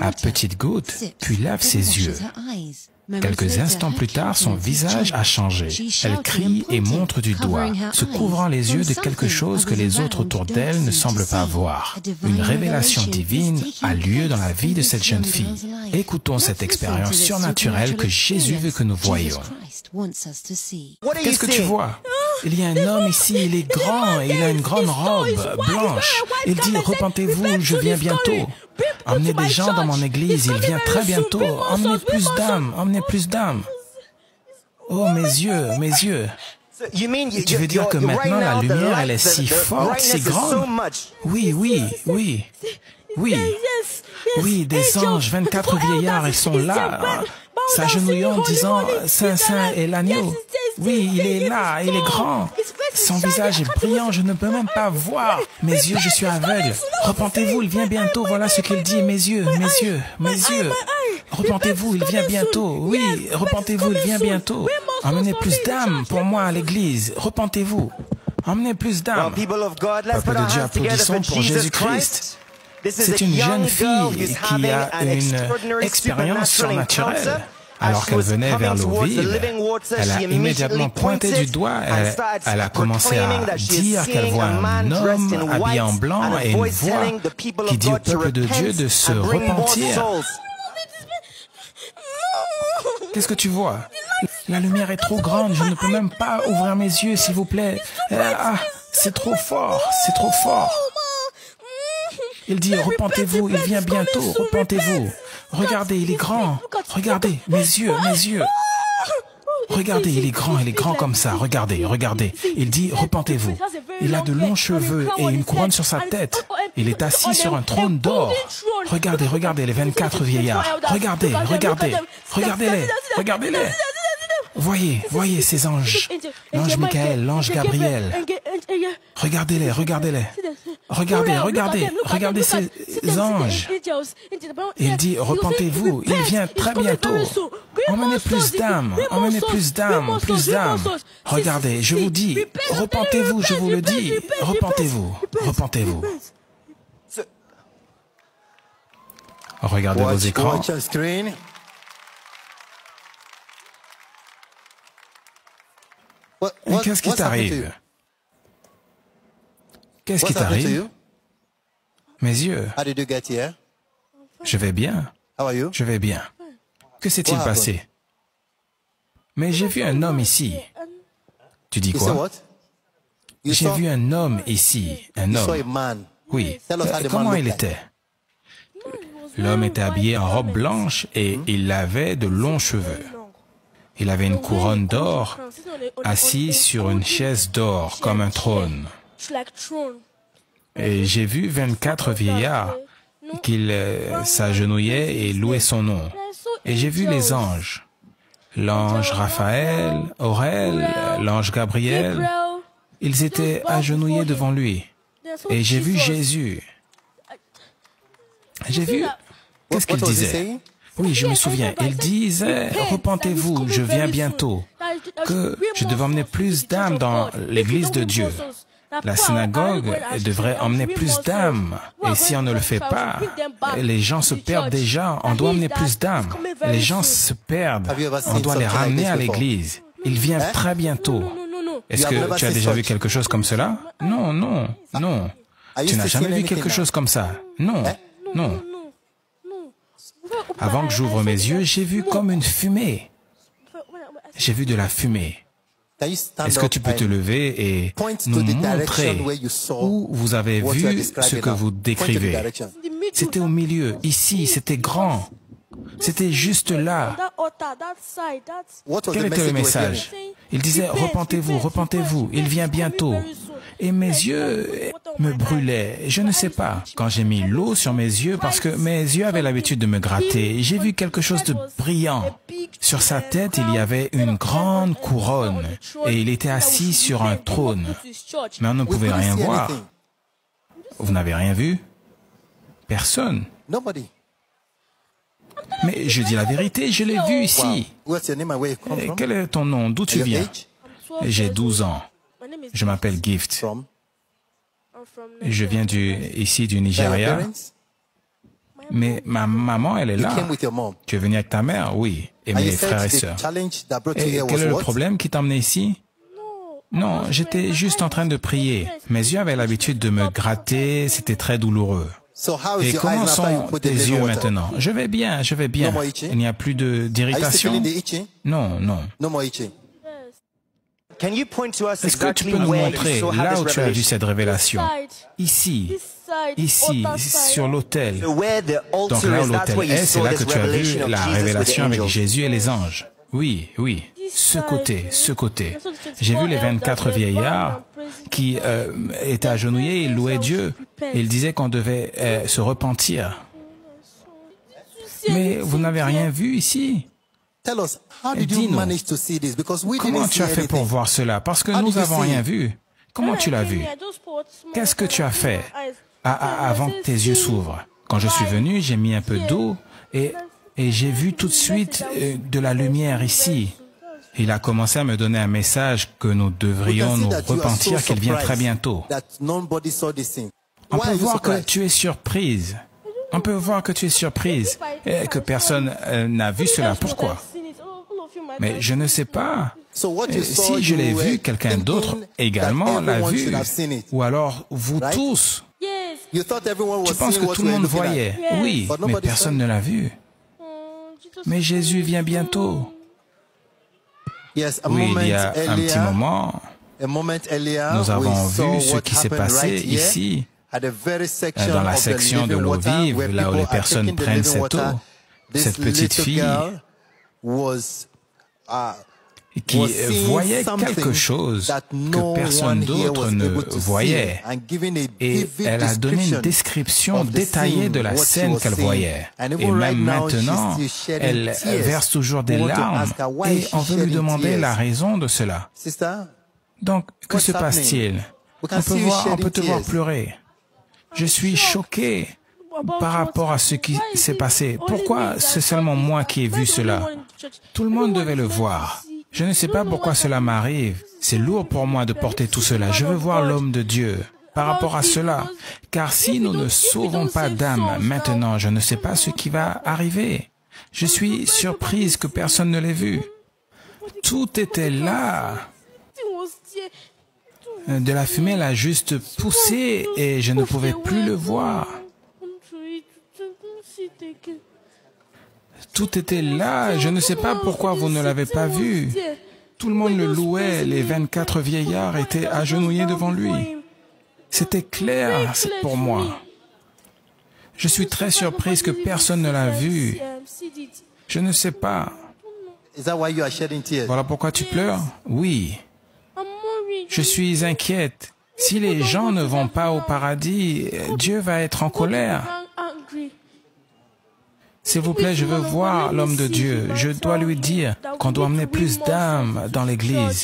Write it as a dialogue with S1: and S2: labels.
S1: à petites gouttes, puis lave ses yeux. Quelques instants plus tard, son visage a changé. Elle crie et montre du doigt, se couvrant les yeux de quelque chose que les autres autour d'elle ne semblent pas voir. Une révélation divine a lieu dans la vie de cette jeune fille. Écoutons cette expérience surnaturelle que Jésus veut que nous voyions. Qu'est-ce que tu vois? Il y a un homme ici, il est grand et il a une grande robe blanche. Il dit, repentez-vous, je viens bientôt. Emmenez des gens dans mon église, il vient très bientôt. Emmenez plus d'âmes, emmenez plus d'âmes. Oh, mes yeux, mes yeux. Tu veux dire que maintenant la lumière, elle est si forte, si grande? Oui, oui, oui. Oui, oui, des anges, 24 vieillards, ils sont là, s'agenouillant, disant, Saint, Saint est l'agneau. Oui, il est là, il est grand. Son visage est brillant, je ne peux même pas voir. Mes yeux, je suis aveugle. Repentez-vous, il vient bientôt, voilà ce qu'il dit, mes yeux, mes yeux, mes yeux. Repentez-vous, il vient bientôt. Oui, repentez-vous, il vient bientôt. Emmenez plus d'âmes pour moi à l'église. Repentez-vous. Emmenez plus d'âmes. Peuple de Dieu, applaudissons pour Jésus-Christ. C'est une jeune fille qui a une expérience surnaturelle. Alors qu'elle venait vers l'eau vive, elle a immédiatement pointé du doigt, elle a commencé à dire qu'elle voit un homme habillé en blanc et une voix qui dit au peuple de Dieu de se repentir. Qu'est-ce que tu vois? La lumière est trop grande, je ne peux même pas ouvrir mes yeux, s'il vous plaît. Ah, c'est trop fort, c'est trop fort. Il dit, repentez-vous, il vient bientôt, repentez-vous. Regardez, il est grand. Regardez, mes yeux, mes yeux. Regardez, il est grand comme ça. Regardez, regardez. Il dit, repentez-vous. Il a de longs cheveux et une couronne sur sa tête. Il est assis sur un trône d'or. Regardez, regardez les 24 vieillards. Regardez, regardez. Regardez-les, regardez-les. Voyez, voyez ces anges. L'ange Michael, l'ange Gabriel. Regardez-les, regardez-les. Regardez, regardez, regardez ces anges. Il dit, repentez-vous, il vient très bientôt. Emmenez plus d'âmes, emmenez plus d'âmes, plus d'âmes. Regardez, je vous dis, repentez-vous, je vous le dis. Repentez-vous, repentez-vous. Regardez vos écrans. Qu'est-ce qui t'arrive? Qu'est-ce qui t'arrive? Mes yeux. Je vais bien. Je vais bien. Que s'est-il passé? Mais j'ai vu un homme ici. Tu dis quoi? J'ai vu un homme ici. Un homme. Oui. Comment il était? L'homme était habillé en robe blanche et il avait de longs cheveux. Il avait une couronne d'or, assis sur une chaise d'or comme un trône. Et j'ai vu 24 vieillards qui s'agenouillaient et louaient son nom. Et j'ai vu les anges. L'ange Raphaël, Aurel, l'ange Gabriel. Ils étaient agenouillés devant lui. Et j'ai vu Jésus. J'ai vu... Qu'est-ce qu'il disait? Oui, je me souviens. Il disait, repentez-vous, je viens bientôt. Que je devais emmener plus d'âmes dans l'église de Dieu. La synagogue devrait emmener plus d'âmes. Et si on ne le fait pas, les gens se perdent déjà. On doit emmener plus d'âmes. Les gens se perdent. On doit les ramener à l'église. Il vient très bientôt. Est-ce que tu as déjà vu quelque chose comme cela? Non, non, non. Tu n'as jamais vu quelque chose comme ça? Non, non. Avant que j'ouvre mes yeux, j'ai vu comme une fumée. J'ai vu de la fumée. Est-ce que tu peux te lever et nous montrer où vous avez vu ce que vous décrivez? C'était au milieu, ici, c'était grand. C'était juste là. Quel était le message? Il disait, repentez-vous, il vient bientôt. Et mes yeux me brûlaient. Je ne sais pas. Quand j'ai mis l'eau sur mes yeux, parce que mes yeux avaient l'habitude de me gratter, j'ai vu quelque chose de brillant. Sur sa tête, il y avait une grande couronne. Et il était assis sur un trône. Mais on ne pouvait rien voir. Vous n'avez rien vu? Personne. Mais je dis la vérité, je l'ai vu ici. Quel est ton nom? D'où tu viens? J'ai 12 ans. Je m'appelle Gift. Je viens ici du Nigeria. Mais ma maman, elle est là. Tu es venu avec ta mère? Oui. Et mes frères et sœurs. Et quel est le problème qui t'a emmené ici? Non, j'étais juste en train de prier. Mes yeux avaient l'habitude de me gratter, c'était très douloureux. Et comment sont tes yeux maintenant? Je vais bien, je vais bien. Il n'y a plus d'irritation? Non, non. Est-ce que tu peux nous montrer là où tu as vu cette révélation? Ici, ici, sur l'autel. Donc là où l'autel est, c'est là que tu as vu la révélation avec Jésus et les anges. Oui, oui, ce côté, ce côté. J'ai vu les 24 vieillards qui étaient agenouillés, ils louaient Dieu. Et ils disaient qu'on devait se repentir. Mais vous n'avez rien vu ici? Dis-nous, comment tu as fait pour voir cela? Parce que nous n'avons rien vu. Comment tu l'as vu? Qu'est-ce que tu as fait avant que tes yeux s'ouvrent? Quand je suis venu, j'ai mis un peu d'eau et j'ai vu tout de suite de la lumière ici. Il a commencé à me donner un message que nous devrions nous repentir, qu'il vient très bientôt. On peut voir que tu es surprise. On peut voir que tu es surprise et que personne n'a vu cela. Pourquoi? Mais je ne sais pas. Si je l'ai vu, quelqu'un d'autre également l'a vu. Ou alors vous tous. Tu penses que tout le monde voyait? Oui, mais personne ne l'a vu. Mais Jésus vient bientôt. Oui, il y a un petit moment, nous avons vu ce qui s'est passé ici, dans la section de l'eau vive, là où les personnes prennent cette eau. Cette petite fille qui voyait quelque chose que personne d'autre ne voyait. Et elle a donné une description détaillée de la scène qu'elle voyait. Et même maintenant, elle verse toujours des larmes et on veut lui demander la raison de cela. Donc, que se passe-t-il? On peut te voir pleurer. Je suis choqué par rapport à ce qui s'est passé. Pourquoi c'est seulement moi qui ai vu cela? Tout le monde devait le voir. Je ne sais pas pourquoi cela m'arrive. C'est lourd pour moi de porter tout cela. Je veux voir l'homme de Dieu par rapport à cela. Car si nous ne sauvons pas d'âme maintenant, je ne sais pas ce qui va arriver. Je suis surprise que personne ne l'ait vu. Tout était là. De la fumée l'a juste poussé et je ne pouvais plus le voir. Tout était là. Je ne sais pas pourquoi vous ne l'avez pas vu. Tout le monde le louait. Les 24 vieillards étaient agenouillés devant lui. C'était clair pour moi. Je suis très surprise que personne ne l'a vu. Je ne sais pas. Voilà pourquoi tu pleures? Oui. Je suis inquiète. Si les gens ne vont pas au paradis, Dieu va être en colère. S'il vous plaît, je veux voir l'homme de Dieu. Je dois lui dire qu'on doit emmener plus d'âmes dans l'église.